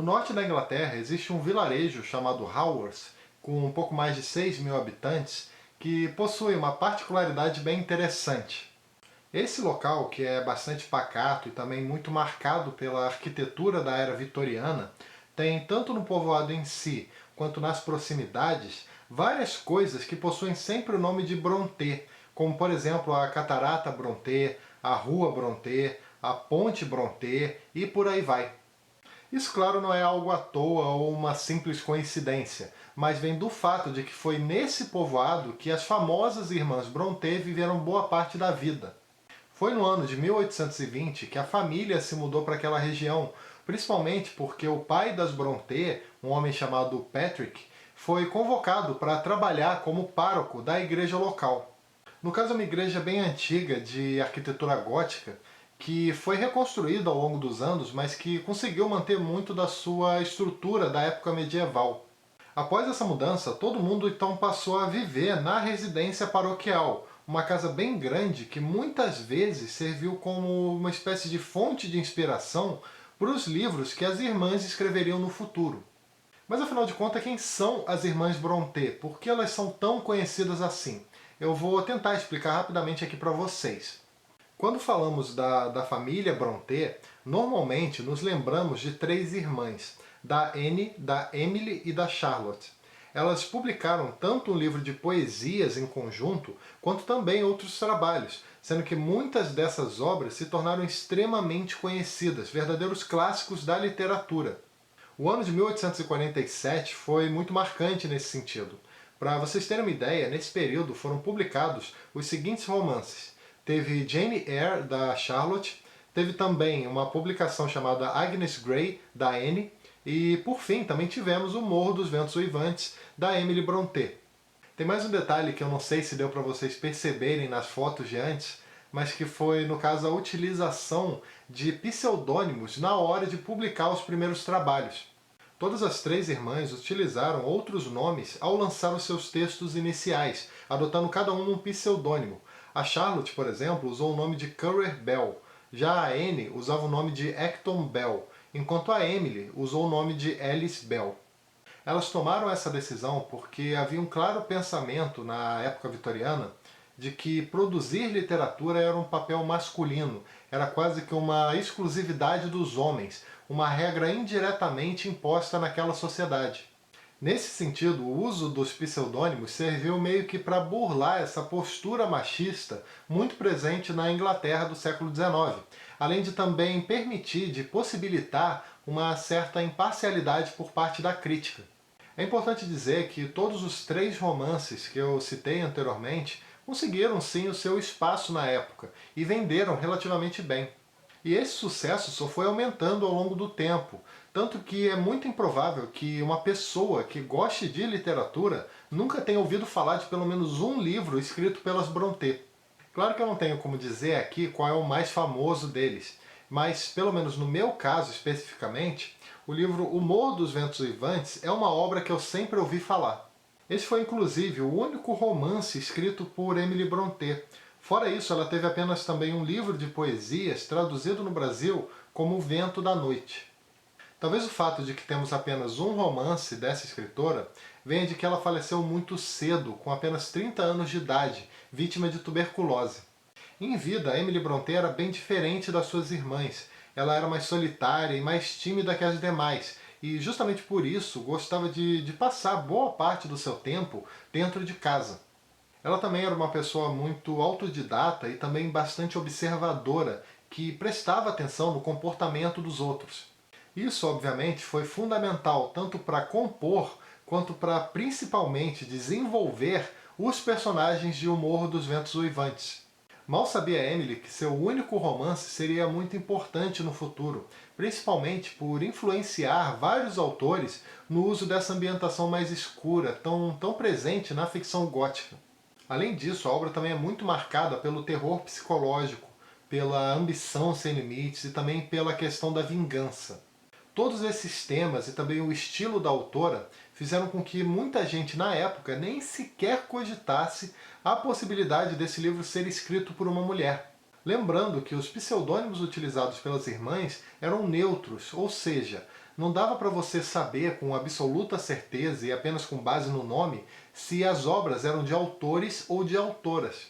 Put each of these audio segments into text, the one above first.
norte da Inglaterra existe um vilarejo chamado Haworth, com um pouco mais de 6.000 habitantes, que possui uma particularidade bem interessante. Esse local, que é bastante pacato e também muito marcado pela arquitetura da era vitoriana, tem tanto no povoado em si, quanto nas proximidades, várias coisas que possuem sempre o nome de Brontë, como por exemplo a Catarata Brontë, a Rua Brontë, a Ponte Brontë e por aí vai. Isso, claro, não é algo à toa ou uma simples coincidência, mas vem do fato de que foi nesse povoado que as famosas irmãs Brontë viveram boa parte da vida. Foi no ano de 1820 que a família se mudou para aquela região, principalmente porque o pai das Brontë, um homem chamado Patrick, foi convocado para trabalhar como pároco da igreja local. No caso, é uma igreja bem antiga, de arquitetura gótica, que foi reconstruída ao longo dos anos, mas que conseguiu manter muito da sua estrutura da época medieval. Após essa mudança, todo mundo então passou a viver na residência paroquial, uma casa bem grande que muitas vezes serviu como uma espécie de fonte de inspiração para os livros que as irmãs escreveriam no futuro. Mas afinal de contas, quem são as irmãs Brontë? Por que elas são tão conhecidas assim? Eu vou tentar explicar rapidamente aqui para vocês. Quando falamos da família Brontë, normalmente nos lembramos de três irmãs, da Anne, da Emily e da Charlotte. Elas publicaram tanto um livro de poesias em conjunto, quanto também outros trabalhos, sendo que muitas dessas obras se tornaram extremamente conhecidas, verdadeiros clássicos da literatura. O ano de 1847 foi muito marcante nesse sentido. Para vocês terem uma ideia, nesse período foram publicados os seguintes romances. Teve Jane Eyre, da Charlotte, teve também uma publicação chamada Agnes Grey, da Anne, e, por fim, também tivemos O Morro dos Ventos Uivantes, da Emily Brontë. Tem mais um detalhe que eu não sei se deu para vocês perceberem nas fotos de antes, mas que foi, no caso, a utilização de pseudônimos na hora de publicar os primeiros trabalhos. Todas as três irmãs utilizaram outros nomes ao lançar os seus textos iniciais, adotando cada uma um pseudônimo. A Charlotte, por exemplo, usou o nome de Currer Bell, já a Anne usava o nome de Acton Bell, enquanto a Emily usou o nome de Alice Bell. Elas tomaram essa decisão porque havia um claro pensamento na época vitoriana de que produzir literatura era um papel masculino, era quase que uma exclusividade dos homens, uma regra indiretamente imposta naquela sociedade. Nesse sentido, o uso dos pseudônimos serviu meio que para burlar essa postura machista muito presente na Inglaterra do século XIX, além de também permitir, de possibilitar uma certa imparcialidade por parte da crítica. É importante dizer que todos os três romances que eu citei anteriormente conseguiram sim o seu espaço na época e venderam relativamente bem. E esse sucesso só foi aumentando ao longo do tempo, tanto que é muito improvável que uma pessoa que goste de literatura nunca tenha ouvido falar de pelo menos um livro escrito pelas Brontë. Claro que eu não tenho como dizer aqui qual é o mais famoso deles, mas pelo menos no meu caso especificamente, o livro O Morro dos Ventos Uivantes é uma obra que eu sempre ouvi falar. Esse foi inclusive o único romance escrito por Emily Brontë. Fora isso, ela teve apenas também um livro de poesias traduzido no Brasil como O Vento da Noite. Talvez o fato de que temos apenas um romance dessa escritora venha de que ela faleceu muito cedo, com apenas 30 anos de idade, vítima de tuberculose. Em vida, Emily Brontë era bem diferente das suas irmãs. Ela era mais solitária e mais tímida que as demais, e justamente por isso gostava de passar boa parte do seu tempo dentro de casa. Ela também era uma pessoa muito autodidata e também bastante observadora, que prestava atenção no comportamento dos outros. Isso, obviamente, foi fundamental tanto para compor, quanto para principalmente desenvolver os personagens de O Morro dos Ventos Uivantes. Mal sabia Emily que seu único romance seria muito importante no futuro, principalmente por influenciar vários autores no uso dessa ambientação mais escura, tão presente na ficção gótica. Além disso, a obra também é muito marcada pelo terror psicológico, pela ambição sem limites e também pela questão da vingança. Todos esses temas e também o estilo da autora fizeram com que muita gente na época nem sequer cogitasse a possibilidade desse livro ser escrito por uma mulher. Lembrando que os pseudônimos utilizados pelas irmãs eram neutros, ou seja, não dava para você saber com absoluta certeza e apenas com base no nome se as obras eram de autores ou de autoras.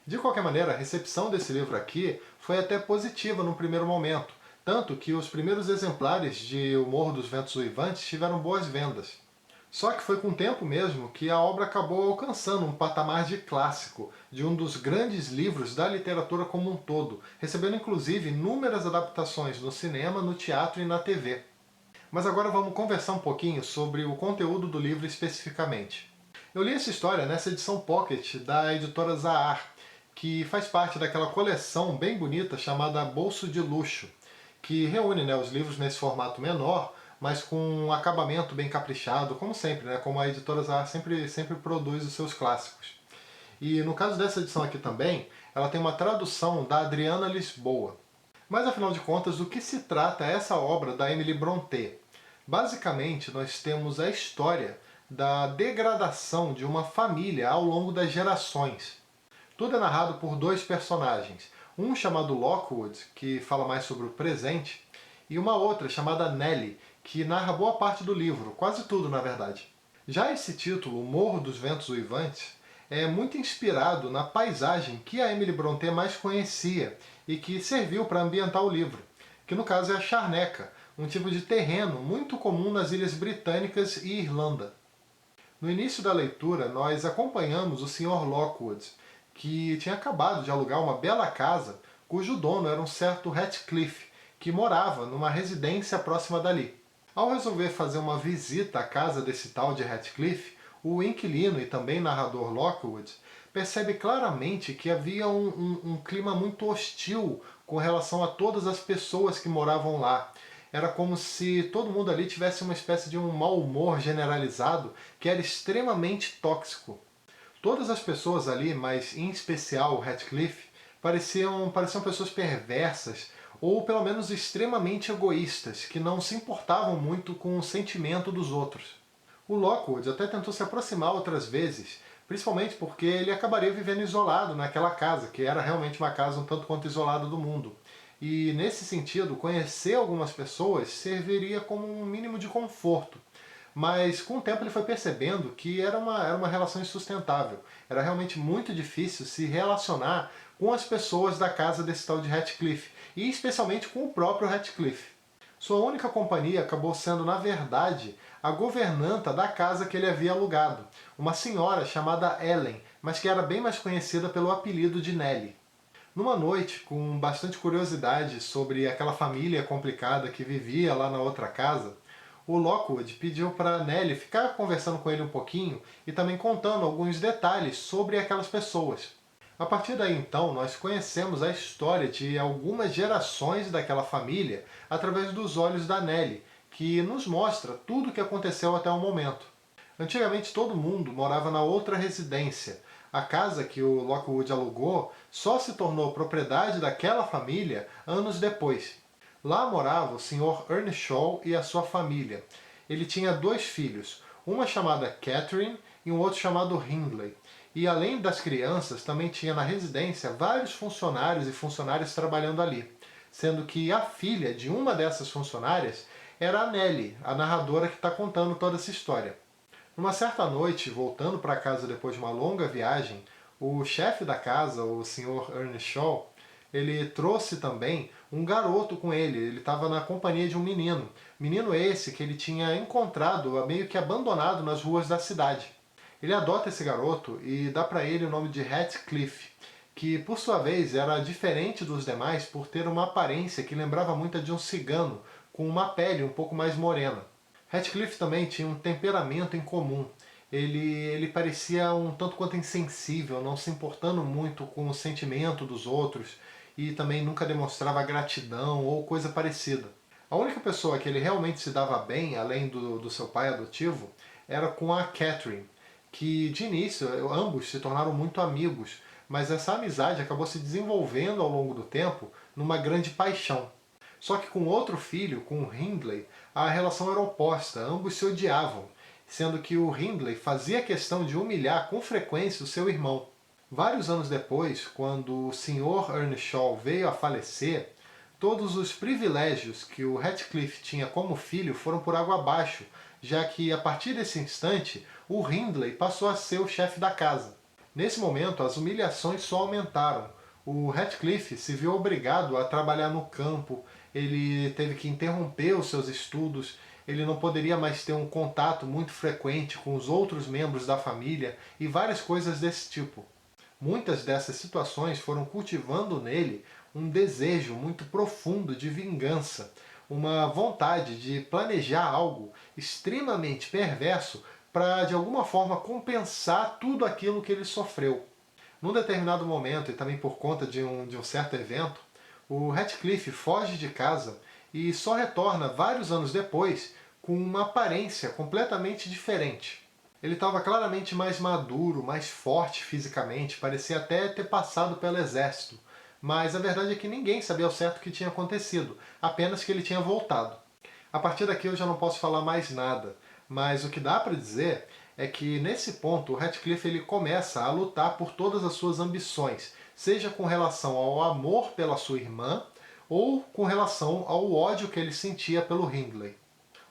De qualquer maneira, a recepção desse livro aqui foi até positiva no primeiro momento, tanto que os primeiros exemplares de O Morro dos Ventos Uivantes tiveram boas vendas. Só que foi com o tempo mesmo que a obra acabou alcançando um patamar de clássico, de um dos grandes livros da literatura como um todo, recebendo inclusive inúmeras adaptações no cinema, no teatro e na TV. Mas agora vamos conversar um pouquinho sobre o conteúdo do livro especificamente. Eu li essa história nessa edição Pocket da editora Zahar, que faz parte daquela coleção bem bonita chamada Bolso de Luxo, que reúne, os livros nesse formato menor, mas com um acabamento bem caprichado, como sempre, como a editora Zahar sempre produz os seus clássicos. E no caso dessa edição aqui também, ela tem uma tradução da Adriana Lisboa. Mas afinal de contas, do que se trata essa obra da Emily Brontë? Basicamente, nós temos a história da degradação de uma família ao longo das gerações. Tudo é narrado por dois personagens, um chamado Lockwood, que fala mais sobre o presente, e uma outra chamada Nellie, que narra boa parte do livro, quase tudo na verdade. Já esse título, O Morro dos Ventos Uivantes, é muito inspirado na paisagem que a Emily Brontë mais conhecia e que serviu para ambientar o livro, que no caso é a charneca, um tipo de terreno muito comum nas Ilhas Britânicas e Irlanda. No início da leitura, nós acompanhamos o Sr. Lockwood, que tinha acabado de alugar uma bela casa, cujo dono era um certo Ratcliffe, que morava numa residência próxima dali. Ao resolver fazer uma visita à casa desse tal de Ratcliffe, o inquilino e também narrador Lockwood percebe claramente que havia um clima muito hostil com relação a todas as pessoas que moravam lá. Era como se todo mundo ali tivesse uma espécie de um mau humor generalizado que era extremamente tóxico. Todas as pessoas ali, mas em especial o Ratcliffe, pareciam pessoas perversas, ou pelo menos extremamente egoístas, que não se importavam muito com o sentimento dos outros. O Lockwood até tentou se aproximar outras vezes, principalmente porque ele acabaria vivendo isolado naquela casa, que era realmente uma casa um tanto quanto isolada do mundo. E nesse sentido, conhecer algumas pessoas serviria como um mínimo de conforto. Mas com o tempo ele foi percebendo que era uma relação insustentável. Era realmente muito difícil se relacionar com as pessoas da casa desse tal de Ratcliffe, e especialmente com o próprio Ratcliffe. Sua única companhia acabou sendo, na verdade, a governanta da casa que ele havia alugado, uma senhora chamada Ellen, mas que era bem mais conhecida pelo apelido de Nellie. Numa noite, com bastante curiosidade sobre aquela família complicada que vivia lá na outra casa, o Lockwood pediu para Nellie ficar conversando com ele um pouquinho e também contando alguns detalhes sobre aquelas pessoas. A partir daí então, nós conhecemos a história de algumas gerações daquela família através dos olhos da Nellie, que nos mostra tudo o que aconteceu até o momento. Antigamente todo mundo morava na outra residência. A casa que o Lockwood alugou só se tornou propriedade daquela família anos depois. Lá morava o Sr. Earnshaw e a sua família. Ele tinha dois filhos, uma chamada Catherine e um outro chamado Hindley. E além das crianças, também tinha na residência vários funcionários e funcionárias trabalhando ali, sendo que a filha de uma dessas funcionárias era a Nellie, a narradora que está contando toda essa história. Numa certa noite, voltando para casa depois de uma longa viagem, o chefe da casa, o Sr. Earnshaw, ele trouxe também um garoto com ele. Ele estava na companhia de um menino. Menino esse que ele tinha encontrado meio que abandonado nas ruas da cidade. Ele adota esse garoto e dá para ele o nome de Ratcliffe, que por sua vez era diferente dos demais por ter uma aparência que lembrava muito a de um cigano, com uma pele um pouco mais morena. Ratcliffe também tinha um temperamento em comum. Ele parecia um tanto quanto insensível, não se importando muito com o sentimento dos outros e também nunca demonstrava gratidão ou coisa parecida. A única pessoa que ele realmente se dava bem, além do seu pai adotivo, era com a Catherine, que de início ambos se tornaram muito amigos, mas essa amizade acabou se desenvolvendo ao longo do tempo numa grande paixão. Só que com outro filho, com o Hindley, a relação era oposta, ambos se odiavam, sendo que o Hindley fazia questão de humilhar com frequência o seu irmão. Vários anos depois, quando o Sr. Earnshaw veio a falecer, todos os privilégios que o Heathcliff tinha como filho foram por água abaixo, já que a partir desse instante o Hindley passou a ser o chefe da casa. Nesse momento as humilhações só aumentaram. O Heathcliff se viu obrigado a trabalhar no campo, ele teve que interromper os seus estudos, ele não poderia mais ter um contato muito frequente com os outros membros da família e várias coisas desse tipo. Muitas dessas situações foram cultivando nele um desejo muito profundo de vingança, uma vontade de planejar algo extremamente perverso para, de alguma forma, compensar tudo aquilo que ele sofreu. Num determinado momento, e também por conta de um certo evento, o Heathcliff foge de casa e só retorna vários anos depois com uma aparência completamente diferente. Ele estava claramente mais maduro, mais forte fisicamente, parecia até ter passado pelo exército. Mas a verdade é que ninguém sabia ao certo o que tinha acontecido, apenas que ele tinha voltado. A partir daqui eu já não posso falar mais nada, mas o que dá para dizer é que nesse ponto o Heathcliff ele começa a lutar por todas as suas ambições, seja com relação ao amor pela sua irmã ou com relação ao ódio que ele sentia pelo Hindley.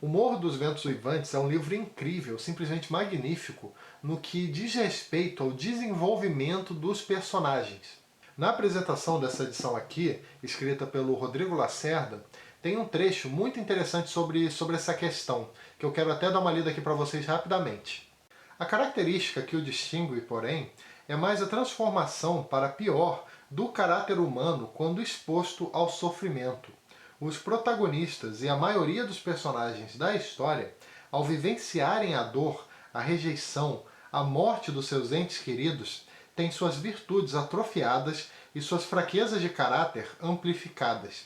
O Morro dos Ventos Uivantes é um livro incrível, simplesmente magnífico, no que diz respeito ao desenvolvimento dos personagens. Na apresentação dessa edição aqui, escrita pelo Rodrigo Lacerda, tem um trecho muito interessante sobre essa questão, que eu quero até dar uma lida aqui para vocês rapidamente. A característica que o distingue, porém, é mais a transformação para pior do caráter humano quando exposto ao sofrimento. Os protagonistas e a maioria dos personagens da história, ao vivenciarem a dor, a rejeição, a morte dos seus entes queridos, têm suas virtudes atrofiadas e suas fraquezas de caráter amplificadas.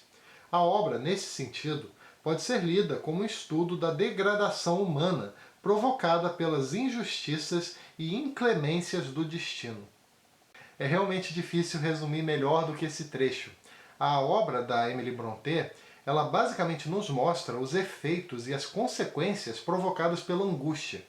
A obra, nesse sentido, pode ser lida como um estudo da degradação humana provocada pelas injustiças e inclemências do destino. É realmente difícil resumir melhor do que esse trecho. A obra da Emily Brontë, ela basicamente nos mostra os efeitos e as consequências provocadas pela angústia.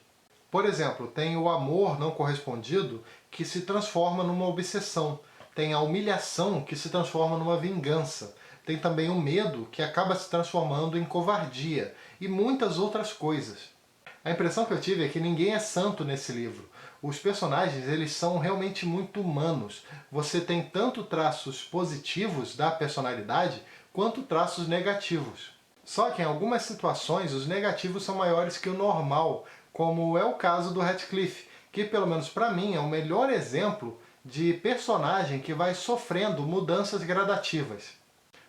Por exemplo, tem o amor não correspondido que se transforma numa obsessão, tem a humilhação que se transforma numa vingança, tem também o medo que acaba se transformando em covardia e muitas outras coisas. A impressão que eu tive é que ninguém é santo nesse livro. Os personagens eles são realmente muito humanos. Você tem tanto traços positivos da personalidade quanto traços negativos. Só que em algumas situações os negativos são maiores que o normal, como é o caso do Heathcliff, que pelo menos para mim é o melhor exemplo de personagem que vai sofrendo mudanças gradativas.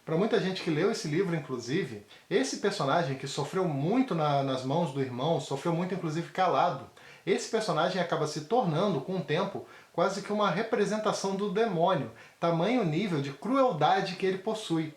Para muita gente que leu esse livro, inclusive, esse personagem que sofreu muito nas mãos do irmão, sofreu muito inclusive calado, esse personagem acaba se tornando, com o tempo, quase que uma representação do demônio, tamanho nível de crueldade que ele possui.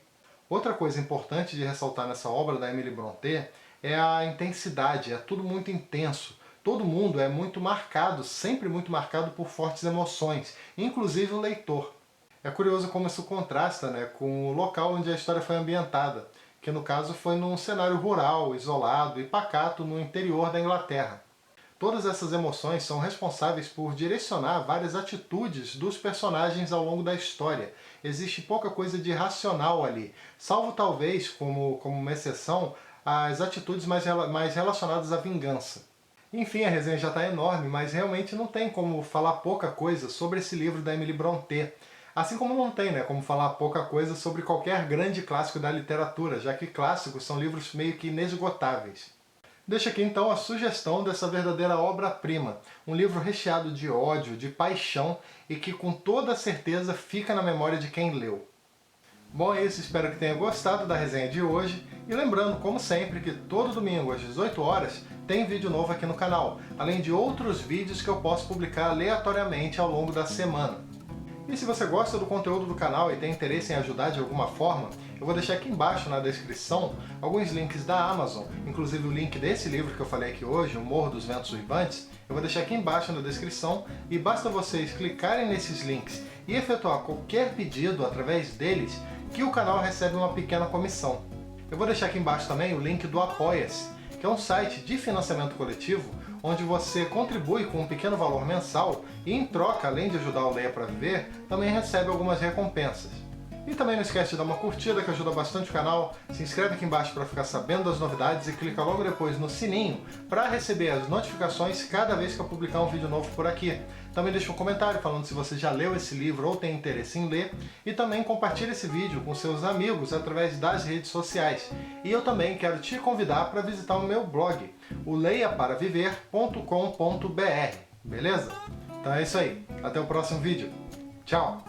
Outra coisa importante de ressaltar nessa obra da Emily Brontë é a intensidade, é tudo muito intenso. Todo mundo é muito marcado, sempre muito marcado por fortes emoções, inclusive o leitor. É curioso como isso contrasta, né, com o local onde a história foi ambientada, que no caso foi num cenário rural, isolado e pacato no interior da Inglaterra. Todas essas emoções são responsáveis por direcionar várias atitudes dos personagens ao longo da história. Existe pouca coisa de racional ali, salvo talvez, como uma exceção, as atitudes mais relacionadas à vingança. Enfim, a resenha já está enorme, mas realmente não tem como falar pouca coisa sobre esse livro da Emily Brontë. Assim como não tem, né, como falar pouca coisa sobre qualquer grande clássico da literatura, já que clássicos são livros meio que inesgotáveis. Deixo aqui então a sugestão dessa verdadeira obra-prima, um livro recheado de ódio, de paixão e que com toda certeza fica na memória de quem leu. Bom, é isso, espero que tenha gostado da resenha de hoje e lembrando, como sempre, que todo domingo às 18 horas tem vídeo novo aqui no canal, além de outros vídeos que eu posso publicar aleatoriamente ao longo da semana. E se você gosta do conteúdo do canal e tem interesse em ajudar de alguma forma, eu vou deixar aqui embaixo na descrição alguns links da Amazon, inclusive o link desse livro que eu falei aqui hoje, O Morro dos Ventos Uivantes, eu vou deixar aqui embaixo na descrição e basta vocês clicarem nesses links e efetuar qualquer pedido através deles que o canal recebe uma pequena comissão. Eu vou deixar aqui embaixo também o link do Apoia-se, que é um site de financiamento coletivo onde você contribui com um pequeno valor mensal e em troca, além de ajudar o Leia para Viver, também recebe algumas recompensas. E também não esquece de dar uma curtida, que ajuda bastante o canal. Se inscreve aqui embaixo para ficar sabendo das novidades e clica logo depois no sininho para receber as notificações cada vez que eu publicar um vídeo novo por aqui. Também deixa um comentário falando se você já leu esse livro ou tem interesse em ler. E também compartilha esse vídeo com seus amigos através das redes sociais. E eu também quero te convidar para visitar o meu blog, o leiaparaviver.com.br. Beleza? Então é isso aí. Até o próximo vídeo. Tchau!